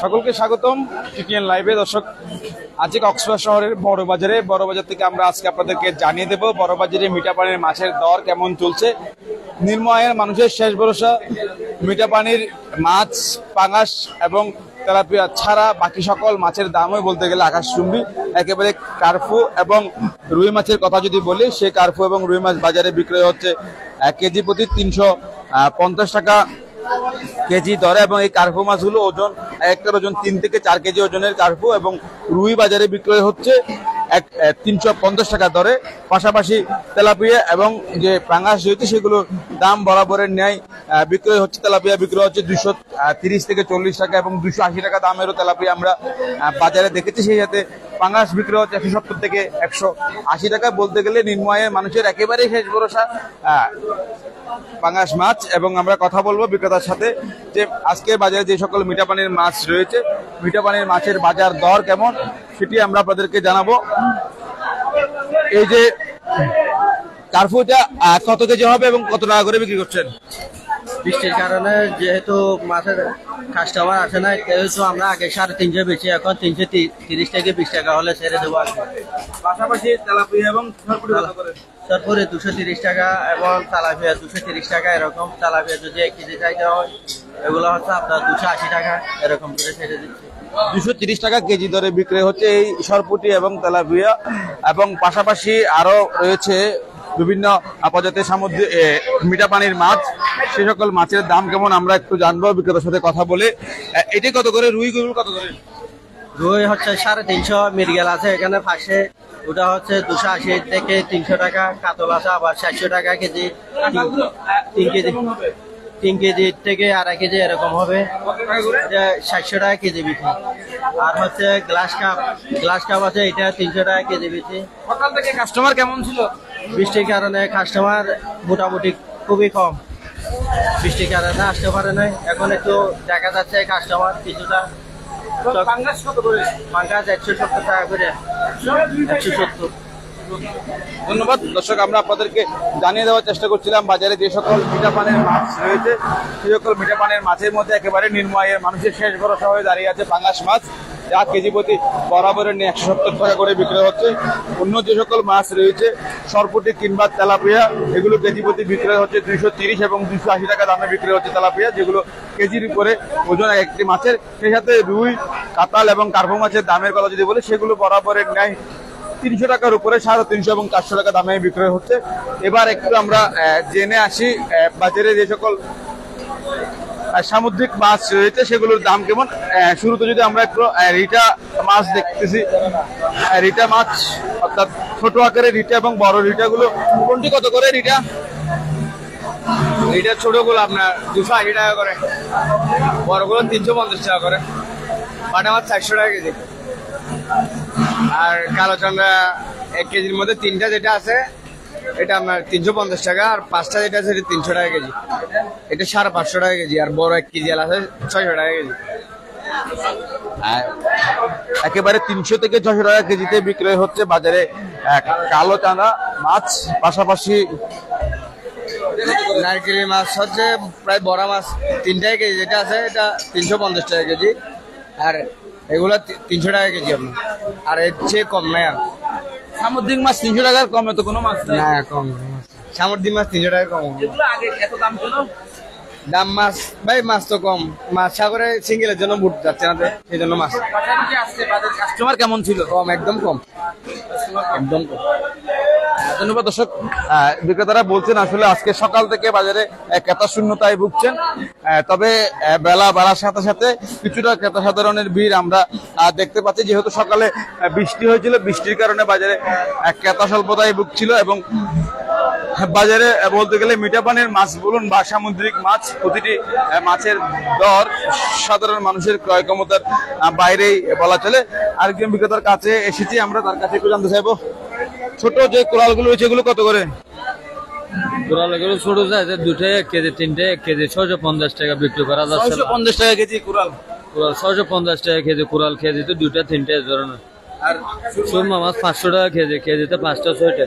সকলকে স্বাগতম টিটিএন লাইভে। দর্শক, আজকে কক্সবাজার শহরের বড়বাজার থেকে আমরা আজকে আপনাদেরকে জানিয়ে দেব বড়বাজারে মিঠা পানির মাছের দর কেমন চলছে। নিম্ন আয়ের মানুষের শেষ ভরসা মিঠা পানির মাছ, পাঙাশ এবং তেলাপিয়া ছাড়া বাকি সকল মাছের দামই বলতে গেলে আকাশচুম্বী। একেবারে কার্ফু এবং রুই মাছের কথা যদি বলি, সেই কার্ফু এবং রুই মাছ বাজারে বিক্রয় হচ্ছে 1 কেজি প্রতি 350 টাকা কেজি দরে, এবং এই কার্ফু মাছগুলো ওজন একটার ওজন 3 থেকে 4 কেজি ওজনের কার্ফু এবং রুই বাজারে বিক্রয় হচ্ছে 350 টাকা দরে। পাশাপাশি তেলাপিয়া এবং যে পাঙাশ রয়েছে সেগুলোর দাম বরাবরের ন্যায় বিক্রয় হচ্ছে। তেলাপিয়া বিক্রয় হচ্ছে 230 থেকে 40 টাকা এবং 280 টাকা দামেরও তেলাপিয়া আমরা বাজারে দেখেছি। সেই সাথে পাঙাশ বিক্রয় হচ্ছে 170 থেকে 180 টাকা। বলতে গেলে নিম্ন আয়ের মানুষের একেবারেই শেষ ভরসা পাঙাশ মাছ। এবং আমরা কথা বলবো বিক্রেতার সাথে যে আজকের বাজারে যে সকল মিঠা পানির মাছ রয়েছে, মিঠা পানির মাছের বাজার দর কেমন সেটি আমরা আপনাদেরকে জানাবো। এই যে কার্ফুটা কত কেজি হবে এবং কত টাকা করে বিক্রি করছেন? বৃষ্টির কারণে যেহেতু মাছের কাস্টমার আসে না, যেহেতু আমরা আগে 350 বেশি, এখন 330 থেকে 20 টাকা হলে ছেড়ে দেবো। পাশাপাশি তেলাপিয়া এবং সরপুরে 230 টাকা এবং তেলাপিয়া 230 টাকা এরকম। তেলাপিয়া যদি 1 কেজি চাইতে হয় এগুলো হচ্ছে আপনার 280 টাকা এরকম করে ছেড়ে দিচ্ছি। 230 টাকা কেজি দরে বিক্রয় হচ্ছে এই সরপুটি এবং তেলাপিয়া। এবং পাশাপাশি আরো রয়েছে বিভিন্ন প্রজাতির সামুদ্রিক মিঠা পানির মাছ। সে সকল মাছের দাম কেমন আমরা একটু জানবো বিক্রেতার সাথে কথা বলে। এটি কত করে? রুই গুলো কত করে? রুই হচ্ছে 350, মৃগেল আছে এখানে পাশে, ওটা হচ্ছে 280 থেকে 300 টাকা। কাতল আছে আবার 400 টাকা কেজি। 3 কেজি থেকে 2.5 কেজি এরকম হবে 400 টাকা কেজি বিক্রি। আর হচ্ছে গ্লাস কাপ আছে, এটা 300 টাকা কেজি বিক্রি। সকাল থেকে কাস্টমার কেমন ছিল? বৃষ্টির কারণে কাস্টমার মোটামুটি খুবই কম, বৃষ্টির কারণে আসতে পারে নাই। এখন একটু দেখা যাচ্ছে কাস্টমার কিছুটা। পাঙ্গাস কত করে? পাঙ্গাস 170 টাকা করে, 170। ধন্যবাদ। দর্শক, আমরা আপনাদেরকে জানিয়ে দেওয়ার চেষ্টা করছিলাম বাজারে যে সকল মিঠা পানির মাছ রয়েছে, সেই সকল মিঠা পানির মাছের মধ্যে একেবারে নিম্ন আয়ের মানুষের শেষ ভরসা হয়ে দাঁড়িয়ে আছে পাঙ্গাস মাছ, যা কেজি প্রতি বরাবরের নিয়ে 170 টাকা করে বিক্রয় হচ্ছে। অন্য যে সকল মাছ রয়েছে সরপুটি কিংবা তেলাপিয়া, এগুলো কেজি প্রতি বিক্রয় হচ্ছে 230 এবং 280 টাকা দামে বিক্রয় হচ্ছে তেলাপিয়া, যেগুলো কেজির উপরে ওজন একটি মাছের। সেই সাথে রুই, কাতাল এবং কার্পু মাছের দামের কথা যদি বলি, সেগুলো বরাবরের ন্যায় 300 টাকার উপরে 350 এবং 400 টাকা দামে বিক্রয় হচ্ছে। এবার একটু আমরা জেনে আসি বাজারে যে সকল সামুদ্রিক মাছ রয়েছে সেগুলোর দাম কেমন। শুরুতে যদি আমরা একটু রিটা মাছ দেখতেছি, রিটা মাছ অর্থাৎ ছোট আকারের রিটা এবং বড় রিটা গুলো কোনটি কত করে? রিটার ছোট গুলো আপনার 280 টাকা করে, বড় গুলো 350 টাকা করে। বাটা মাছ 400 টাকা কেজি। আর কালো চান্দা 1 কেজির মধ্যে 3টা যেটা আছে এটা আপনার 350 টাকা, আর 5টা যেটা আছে এটা 300 টাকা কেজি। এটা 550 টাকা কেজি। আর বড় 1 কেজি আছে 600 টাকা কেজি। একেবারে 300 থেকে 600 টাকা কেজিতে বিক্রয় হচ্ছে বাজারে কালো চাঁদা মাছ। পাশাপাশি নারকেলি মাছ হচ্ছে প্রায় বড় মাছ 3টাই কেজি, যেটা আছে এটা 350 টাকা কেজি। আর এগুলো 300 টাকা কেজি আপনার, আর এর চেয়ে কম নাই। আর সামুদ্রিক মাছ 300 টাকার কমে তো কোনো মাছ না, কম সামুদ্রিক মাছ 300 টাকা কম। আগে এত দাম ছিল? দাম মাছ ভাই, মাছ তো কম, মাছ সাগরে সিঙ্গেলের জন্য বুট যাচ্ছে না, সেই জন্য মাছ। কাস্টমার কেমন ছিল? কম, একদম কম, একদম কম। ধন্যবাদ। দর্শক, বিক্রেতারা বলছেন আসলে আজকে সকাল থেকে বাজারে ক্রেতা শূন্যতায় ভুগছেন। তবে বেলা বাড়ার সাথে সাথে কিছুটা ক্রেতা সাধারণের ভিড় আমরা দেখতে পাচ্ছি। যেহেতু সকালে বৃষ্টি হয়েছিল, বৃষ্টির কারণে বাজারে ক্রেতা স্বল্পতায় ভুগছিল। এবং বাজারে বলতে গেলে মিঠা পানির মাছ বলুন বা সামুদ্রিক মাছ, প্রতিটি মাছের দর সাধারণ মানুষের ক্রয় ক্ষমতার বাইরেই বলা চলে। আরেকজন বিক্রেতার কাছে এসেছি, আমরা তার কাছে একটু জানতে চাইবো ছোট যে কোরালগুলো রয়েছে এগুলো কত করে? কোরালগুলো ছোট যায় 2টা 1 কেজি, 3টা 1 কেজি, 650 টাকা বিক্রি করা যাচ্ছে। 650 টাকা কেজি কোরাল। 650 টাকা কেজি কোরাল, কেজিতে 2টা 3টা ধরনের। আর সুরমা মাছ 500 টাকা কেজি, কেজিতে 5টা 6টা।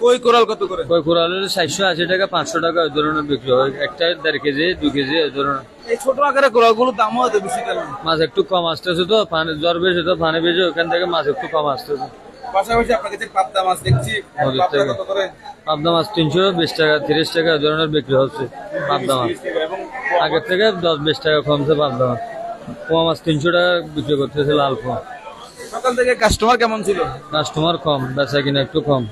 কই কোরাল কত করে? কই কোরাল 480 টাকা 500 টাকা এই ধরনের বিক্রি হয়, একটা 1.5 কেজি 2 কেজি এই ধরনের। এই ছোট আকারের কোরালগুলোর দামও এত বেশি কেন? মাছ একটু কম আসতেছে তো, পানি জ্বর বেশি তো, পানি বেশি, ওখান থেকে মাছ একটু কম আসতেছে। পাশাপাশি আপনার কাছে পাবদা মাছ দেখছি, নদীর পাবদা থেকে। কত করে? পাবদা মাছ 320 টাকা 30 টাকা এই ধরনের বিক্রি হচ্ছে পাবদা মাছ। এবং আগের থেকে 10-20 টাকা কমছে পাবদা মাছ। পোয়া মাছ 300 টাকা বিক্রি করতেছে লাল পোয়া। সকাল থেকে কাস্টমার কেমন ছিল? কাস্টমার কম, বেচা কিনা একটু কম।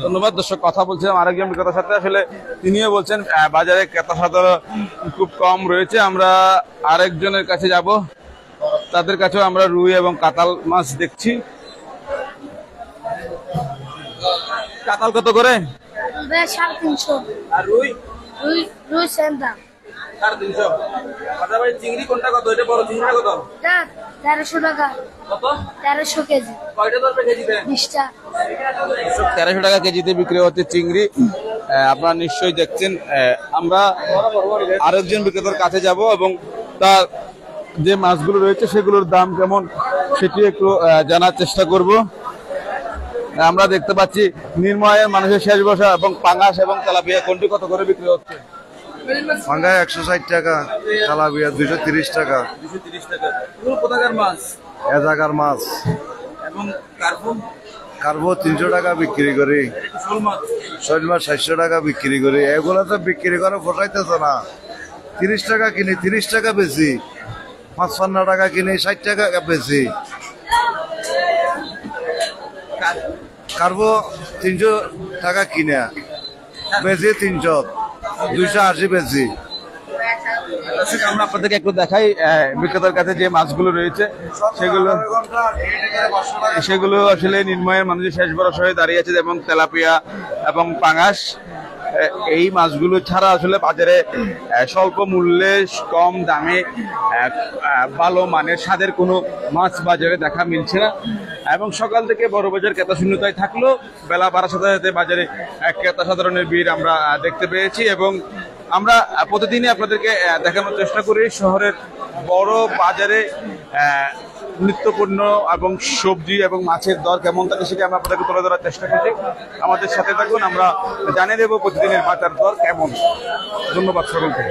ধন্যবাদ। দর্শক, কথা বলছিলাম আরেকজন বিক্রেতার সাথে, আসলে তিনিও বলছেন বাজারে ক্রেতা সাধারণ খুব কম রয়েছে। আমরা আরেকজনের কাছে যাব, তাদের কাছেও আমরা রুই এবং কাতাল মাছ দেখছি। কাতাল কত করে? 350। আর রুই? রুই সেম দাম। 350। পাশাপাশি চিংড়ি কোনটা কত? এটা বড় চিংড়িটা কত? 1300 টাকা। কত? 1300 কেজি। কয়টা ধরবে কেজিতে? 20টা। 1300 টাকা কেজিতে বিক্রি হচ্ছে চিংড়ি। আপনারা নিশ্চয়ই দেখছেন। আমরা আরেকজন বিক্রেতার কাছে যাব এবং তার যে মাছগুলো রয়েছে সেগুলোর দাম কেমন সেটি একটু জানার চেষ্টা করব। আমরা দেখতে পাচ্ছি নির্ময়ের মানুষের শেষ বসা এবং পাঙাশ এবং তেলাপিয়া কোনটি কত করে বিক্রি হচ্ছে? পাঙ্গা 160 টাকা, তেলাপিয়া 230 টাকা। 230 টাকা। এগুলো কোথাকার মাছ? এ জায়গার মাছ। এবং কার্পু? কার্বো 300 টাকা বিক্রি করি, শোল মাছ? শৈল মাছ 700 টাকা বিক্রি করি। এগুলো তো বিক্রি করে পোষাইতেছে না। 30 টাকা কিনি, 30 টাকা বেশি। 55 টাকা কিনি, 60 টাকা বেশি। কার্বো 300 টাকা কিনে বেশি, 300, 280 বেশি। দর্শক, আমরা আপনাদেরকে একটু দেখাই বিক্রেতার কাছে যে মাছগুলো রয়েছে সেগুলো আসলে নির্ময়ের মানুষের শেষ ভরসা হয়ে দাঁড়িয়ে আছে, এবং তেলাপিয়া এবং পাঙাশ। এই মাছগুলো ছাড়া আসলে বাজারে স্বল্প মূল্যে কম দামে ভালো মানের স্বাদের কোনো মাছ বাজারে দেখা মিলছে না। এবং সকাল থেকে বড় বাজার ক্রেতা শূন্যতায় থাকলেও বেলা বাড়ার সাথে সাথে বাজারে ক্রেতা সাধারণের ভিড় আমরা দেখতে পেয়েছি। এবং আমরা প্রতিদিনই আপনাদেরকে দেখানোর চেষ্টা করি শহরের বড় বাজারে নিত্যপণ্য এবং সবজি এবং মাছের দর কেমন থাকে সেটা আমরা আপনাদেরকে তুলে ধরার চেষ্টা করছি। আমাদের সাথে থাকুন, আমরা জানিয়ে দেবো প্রতিদিনের বাজার দর কেমন। ধন্যবাদ সকলকে।